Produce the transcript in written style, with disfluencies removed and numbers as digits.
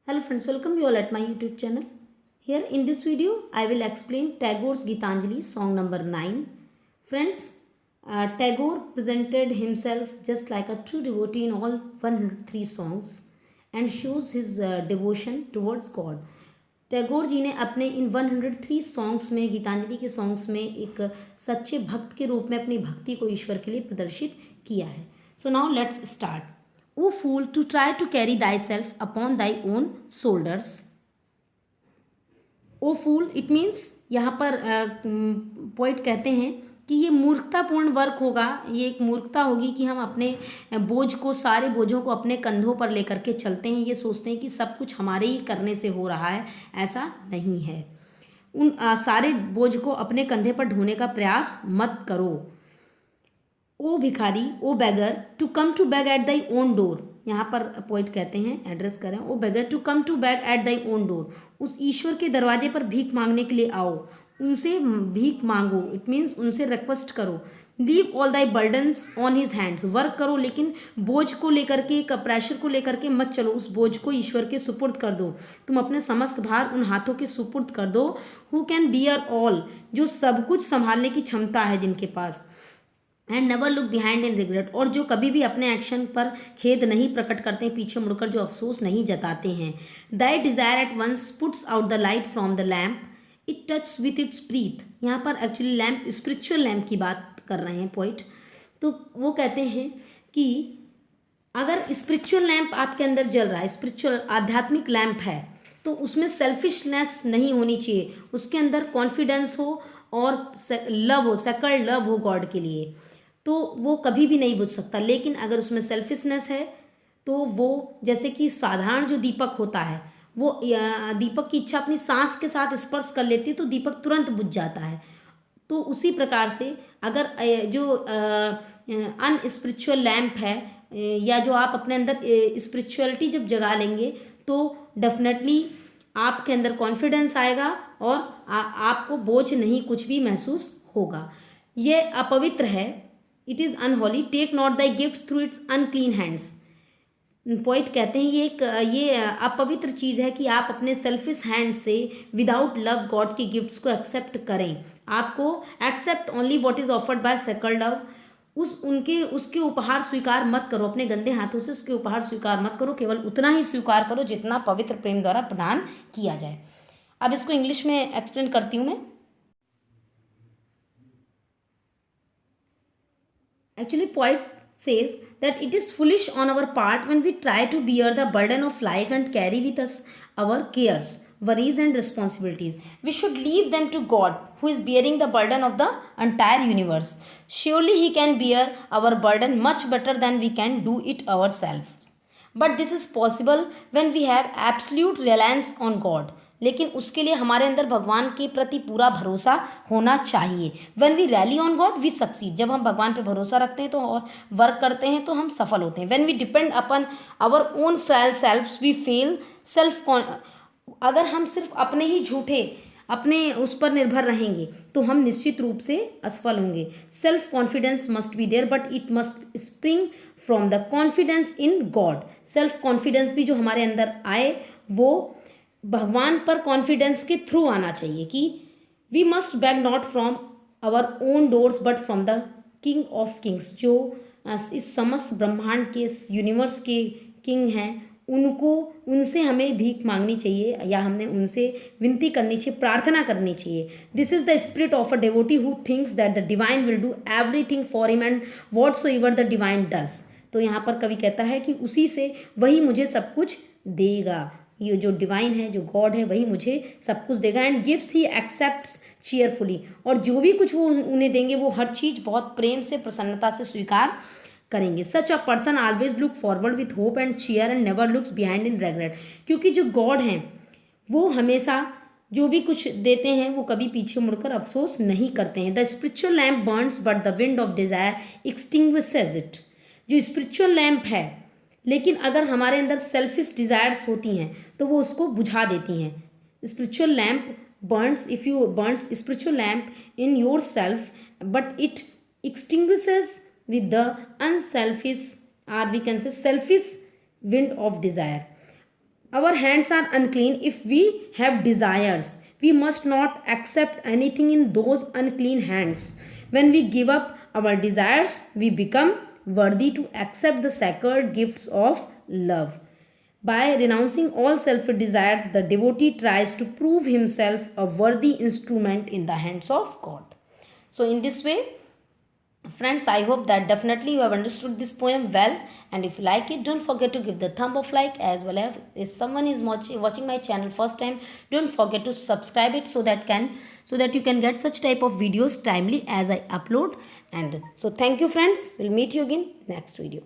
Hello friends, welcome you all at my YouTube channel. Here in this video, I will explain Tagore's Gitanjali song number 9. Friends, Tagore presented himself just like a true devotee in all 103 songs and shows his devotion towards God. Tagore ji ने अपने इन 103 songs में गीतांजलि के songs में एक सच्चे भक्त के रूप में अपनी भक्ति को ईश्वर के लिए प्रदर्शित किया है. So now let's start. O fool, to try to carry thyself upon thy own shoulders. O fool, it means यहाँ पर पोइट कहते हैं कि ये मूर्खतापूर्ण वर्क होगा, ये एक मूर्खता होगी कि हम अपने बोझ को, सारे बोझों को अपने कंधों पर लेकर के चलते हैं. ये सोचते हैं कि सब कुछ हमारे ही करने से हो रहा है. ऐसा नहीं है. उन सारे बोझ को अपने कंधे पर ढोने का प्रयास मत करो. ओ भिखारी, O beggar, to come to beg at thy own door. यहाँ पर पोइट कहते हैं, एड्रेस करें, O beggar to come to beg at thy own door. उस ईश्वर के दरवाजे पर भीख मांगने के लिए आओ, उनसे भीख मांगो. इट मीन्स उनसे रिक्वेस्ट करो. Leave all thy burdens on his hands. Work करो लेकिन बोझ को लेकर के, प्रेशर को लेकर के मत चलो. उस बोझ को ईश्वर के सुपुर्द कर दो. तुम अपने समस्त भार उन हाथों के सुपुर्द कर दो. हु कैन बियर ऑल, जो सब कुछ संभालने की क्षमता है जिनके पास. And never look behind in regret, और जो कभी भी अपने एक्शन पर खेद नहीं प्रकट करते हैं, पीछे मुड़कर जो अफसोस नहीं जताते हैं. Thy desire at once puts out the light from the lamp, it touch with its breath. यहाँ पर एक्चुअली लैम्प, स्पिरिचुअल लैम्प की बात कर रहे हैं पोइट. तो वो कहते हैं कि अगर स्पिरिचुअल लैम्प आपके अंदर जल रहा है, स्पिरिचुअल आध्यात्मिक लैम्प है, तो उसमें सेल्फिशनेस नहीं होनी चाहिए. उसके अंदर कॉन्फिडेंस हो और लव हो, सेकंड लव हो गॉड के लिए, तो वो कभी भी नहीं बुझ सकता. लेकिन अगर उसमें सेल्फिशनेस है तो वो, जैसे कि साधारण जो दीपक होता है, वो दीपक की इच्छा अपनी सांस के साथ स्पर्श कर लेती है तो दीपक तुरंत बुझ जाता है. तो उसी प्रकार से अगर जो अनस्पिरिचुअल लैम्प है, या जो आप अपने अंदर स्पिरिचुअलिटी जब जगा लेंगे, तो डेफिनेटली आपके अंदर कॉन्फिडेंस आएगा और आपको बोझ नहीं कुछ भी महसूस होगा. ये अपवित्र है. It is unholy. Take not thy gifts through its unclean hands. Poet कहते हैं ये अपवित्र चीज़ है कि आप अपने सेल्फिश हैंड से विदाउट लव गॉड की गिफ्ट्स को एक्सेप्ट करें. आपको accept only what is offered by sacred love. उसके उपहार स्वीकार मत करो. अपने गंदे हाथों से उसके उपहार स्वीकार मत करो. केवल उतना ही स्वीकार करो जितना पवित्र प्रेम द्वारा प्रदान किया जाए. अब इसको इंग्लिश में एक्सप्लेन करती हूँ मैं. Actually, poet says that it is foolish on our part when we try to bear the burden of life and carry with us our cares, worries, and responsibilities. We should leave them to God, who is bearing the burden of the entire universe. Surely He can bear our burden much better than we can do it ourselves. But this is possible when we have absolute reliance on God. लेकिन उसके लिए हमारे अंदर भगवान के प्रति पूरा भरोसा होना चाहिए. When we rely on God we succeed. जब हम भगवान पे भरोसा रखते हैं तो और वर्क करते हैं तो हम सफल होते हैं. When we depend upon our own frail self we fail self. अगर हम सिर्फ अपने ही झूठे, अपने उस पर निर्भर रहेंगे तो हम निश्चित रूप से असफल होंगे. Self confidence must be there but it must spring from the confidence in God. Self confidence भी जो हमारे अंदर आए वो भगवान पर कॉन्फिडेंस के थ्रू आना चाहिए. कि we must beg not from our own doors but from the king of kings. जो इस समस्त ब्रह्मांड के, इस यूनिवर्स के किंग हैं, उनसे हमें भीख मांगनी चाहिए, या हमने उनसे विनती करनी चाहिए, प्रार्थना करनी चाहिए. This is the spirit of a devotee who thinks that the divine will do everything for him and what so ever the divine does. तो यहाँ पर कवि कहता है कि उसी से, वही मुझे सब कुछ देगा. ये जो डिवाइन है, जो गॉड है, वही मुझे सब कुछ देगा. And gives he accepts cheerfully. और जो भी कुछ वो उन्हें देंगे वो हर चीज़ बहुत प्रेम से, प्रसन्नता से स्वीकार करेंगे. Such a person always look forward with hope and cheer and never looks behind in regret. क्योंकि जो गॉड हैं वो हमेशा जो भी कुछ देते हैं वो कभी पीछे मुड़कर अफसोस नहीं करते हैं. The spiritual lamp burns but the wind of desire extinguishes it. जो स्पिरिचुअल लैम्प है, लेकिन अगर हमारे अंदर सेल्फिश डिज़ायर्स होती हैं तो वो उसको बुझा देती हैं. Spiritual lamp burns, if you burns spiritual lamp in your self but it extinguishes with the unselfish, or we can say selfish wind of desire. our hands are unclean if we have desires. We must not accept anything in those unclean hands. When we give up our desires, we become worthy to accept the sacred gifts of love. By renouncing all selfish desires, the devotee tries to prove himself a worthy instrument in the hands of God. So, in this way, friends, I hope that definitely you have understood this poem well, and if you like it, don't forget to give the thumb of like, as well as if someone is watching my channel first time, don't forget to subscribe it so that you can get such type of videos timely as I upload. And so thank you friends, we'll meet you again next video.